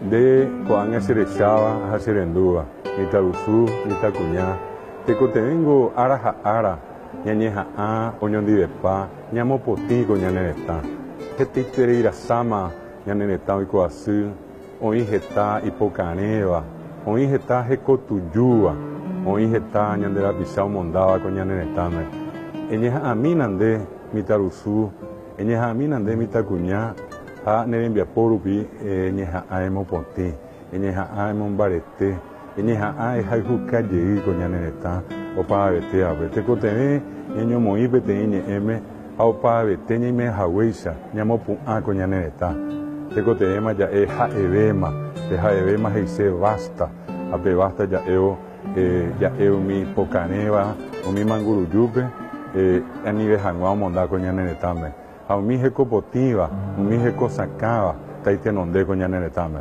de Coaña Cerechaba, Hacerendúa, Itaúzú, Itacuñá, Tecotevengo, Araja Ara, Ñañeja A, Oñondivepa, Ñamopotí, Coñanereta, Getitereira Sama, Ñanereta, Icoazú, Oingetá, Ipocaneva, Oingetá, Jecotuyúa, Oingetá, Ñandera Pisao, Mondaba, Coñaneretame, Eñeja Aminande, Mitaruzú, Eñeja Aminande, Mitacuñá, a Nerembia Porupi, Eñeja A, Emoponti, Eñeja A, Emombarete, Eñeja A, Ejaijuca, Yeí, Coñanereta, Opa Bete, Abete Cotene, Ñeño Moí, Bete, M, Opa Bete, Ñime Haweisa, Ñamopu A, Coñanereta, Tecotema ya es Jaevema, Heise Basta, Ape Basta ya eo mi Pocaneva, o mi Manguruyupe, a nivel Janguao Mondá, Coñaneretame. A mi Jecopotiva, mi Jecosacaba, Taitenonde, Coñaneretame.